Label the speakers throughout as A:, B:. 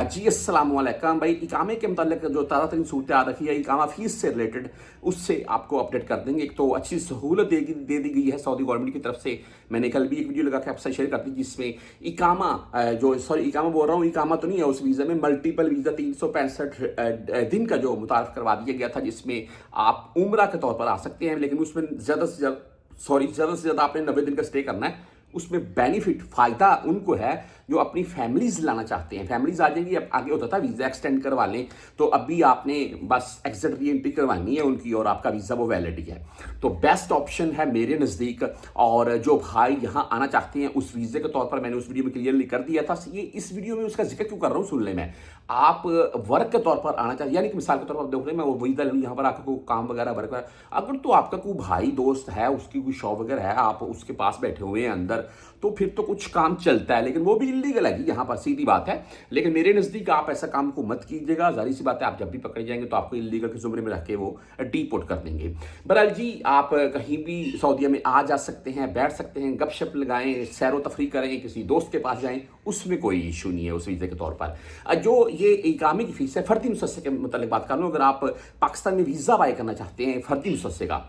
A: जी अस्सलाम वालेकुम भाई। इकामे के मतलब जो ताज़ा तरीन सूरत आ रखी है इकामा फ़ीस से रिलेटेड, उससे आपको अपडेट कर देंगे। एक तो अच्छी सहूलत दे दी गई है सऊदी गवर्नमेंट की तरफ से। मैंने कल भी एक वीडियो लगा के आपके साथ शेयर कर दी जिसमें इकामा इकामा बोल रहा हूँ, इकामा तो नहीं है, उस वीज़ा में मल्टीपल वीज़ा 365 दिन का जो मुतारफ़ करवा दिया गया था, जिसमें आप उम्रा के तौर पर आ सकते हैं, लेकिन उसमें ज़्यादा से ज़्यादा आपने 90 दिन का स्टे करना है। उसमें बेनिफिट फ़ायदा उनको है जो अपनी फैमिलीज़ लाना चाहते हैं। फैमिलीज़ आ जाएंगी। अब आगे होता था वीज़ा एक्सटेंड करवा लें, तो अभी आपने बस एग्जिट री एंट्री करवानी है उनकी और आपका वीज़ा वो वैलिड ही है। तो बेस्ट ऑप्शन है मेरे नज़दीक। और जो भाई यहाँ आना चाहते हैं उस वीज़े के तौर पर मैंने उस वीडियो में क्लियरली कर दिया था। ये इस वीडियो में उसका जिक्र क्यों कर रहा हूँ सुन ले। मैं आप वर्क के तौर पर आना चाहते, यानी कि मिसाल के तौर पर देख रहे हैं, मैं वो वीज़ा यहाँ पर आकर कोई काम वगैरह वर्क वगैरह, अगर तो आपका कोई भाई दोस्त है, उसकी कोई शॉप वगैरह है, आप उसके पास बैठे हुए हैं अंदर, तो फिर तो कुछ काम चलता है, लेकिन वो भी इलीगल है यहाँ पर, सीधी बात है। लेकिन मेरे नज़दीक आप ऐसा काम को मत कीजिएगा। जाहिर सी बात है, आप जब भी पकड़े जाएंगे तो आपको इलीगल के जुमरे में रख के वो डिपोर्ट कर देंगे। बहरहाल जी, आप कहीं भी सऊदीया में आ जा सकते हैं, बैठ सकते हैं, गपशप लगाएं, सैर व तफरी करें, किसी दोस्त के पास जाएं, उसमें कोई इशू नहीं है उस वीज़े के तौर पर। जो ये इकामे की फीस है, फर्दी मुसस्से के मतलब बात कर लूँ, अगर आप पाकिस्तान में वीज़ा बाय करना चाहते हैं फर्दी मुसस्से का,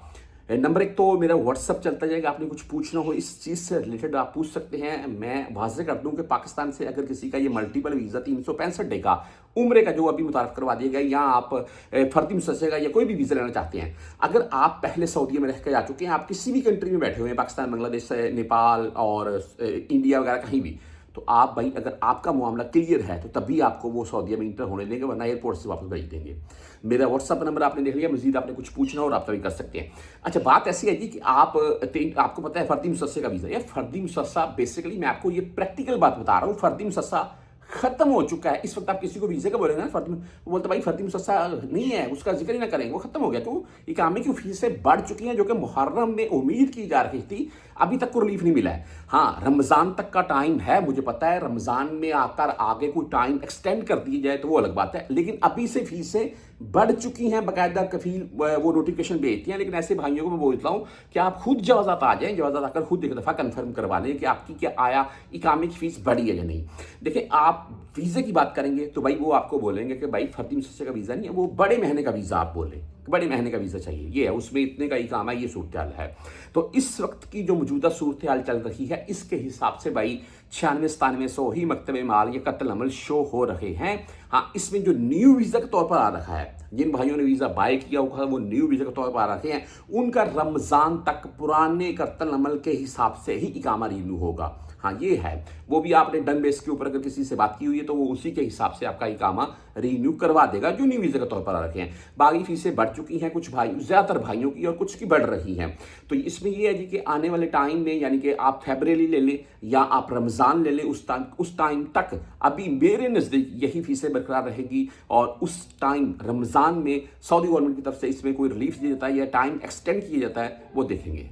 A: नंबर एक तो मेरा व्हाट्सअप चलता जाएगा। आपने कुछ पूछना हो इस चीज़ से रिलेटेड आप पूछ सकते हैं। मैं वाज़ेह कर दूं कि पाकिस्तान से अगर किसी का ये मल्टीपल वीज़ा 365 डे का उम्र का जो अभी मुतारफ़ करवा दिया गया, या आप फर्दी मुसस्से का या कोई भी वीज़ा लेना चाहते हैं, अगर आप पहले सऊदी में रह के आ चुके हैं, आप किसी भी कंट्री में बैठे हुए हैं, पाकिस्तान, बांग्लादेश, नेपाल और इंडिया वगैरह कहीं भी, तो आप भाई अगर आपका मामला क्लियर है तो तभी आपको वो सऊदीया में इंटर होने देंगे, वरना एयरपोर्ट से वापस भेज देंगे। मेरा व्हाट्सअप नंबर आपने देख लिया। मजीद आपने कुछ पूछना हो और आप तभी कर सकते हैं। अच्छा, बात ऐसी है जी कि आपको पता है फर्दी मुसस्से का वीज़ा, या फर्दी मुसस्सा बेसिकली मैं आपको ये प्रैक्टिकल बात बता रहा हूँ, फर्दी मुसस्सा खत्म हो चुका है। इस वक्त आप किसी को वीज़े का बोलेंगे ना फर्दी, वो बोलते भाई फर्दी मुसस्सा नहीं है, उसका जिक्र ही ना करेंगे, वो खत्म हो गया। तो इकामे की फीसें बढ़ चुकी हैं, जो कि मुहर्रम में उम्मीद की जा रही थी, अभी तक को रिलीफ नहीं मिला है। हाँ, रमज़ान तक का टाइम है, मुझे पता है। रमज़ान में आकर आगे कोई टाइम एक्सटेंड कर दी जाए तो वो अलग बात है, लेकिन अभी से फीसें बढ़ चुकी हैं। बाकायदा कफील वो नोटिफिकेशन भेजती हैं। लेकिन ऐसे भाइयों को मैं बोलता हूँ कि आप खुद जवाज़ात आ जाएं, जवाज़ात आकर खुद एक दफ़ा कन्फर्म करवा लें कि आपकी क्या आया, इकामे की फ़ीस बढ़ी है या नहीं। देखिए, आप वीज़े की बात करेंगे तो भाई वो आपको बोलेंगे कि भाई फर्दी मुसस्से का वीज़ा नहीं है, वो बड़े महीने का वीज़ा आप बोलें, बड़े महीने का वीज़ा चाहिए, ये है, उसमें इतने का इकामा, ये सूरत हाल है। तो इस वक्त की जो मौजूदा सूरत हाल चल रही है, इसके हिसाब से भाई 96-9700 ही मकतबे माल या कत्ल अमल शो हो रहे हैं। हाँ, इसमें जो न्यू वीज़ा के तौर पर आ रखा है, जिन भाइयों ने वीज़ा बाय किया हुआ वो न्यू वीज़ा के तौर पर आ रखे हैं, उनका रमज़ान तक पुराने कत्ल अमल के हिसाब से ही इकामा रिन्यू होगा। हाँ, ये है, वो भी आपने डन बेस के ऊपर अगर किसी से बात की हुई है तो वो उसी के हिसाब से आपका इकामा रिन्यू करवा देगा, जो न्यू वीज़ा के तौर पर आ रखे हैं। बाकी फीसें बढ़ चुकी हैं, कुछ भाई, ज़्यादातर भाइयों की, और कुछ की बढ़ रही हैं। तो इसमें ये है जी कि आने वाले टाइम में, यानी कि आप फरवरी ले लें या आप रमज़ान ले लें, उस टाइम तक अभी मेरे नज़दीक यही फीसें बरकरार रहेगी। और उस टाइम रमज़ान में सऊदी गवर्नमेंट की तरफ से इसमें कोई रिलीफ दिया जाता है या टाइम एक्सटेंड किया जाता है, वो देखेंगे।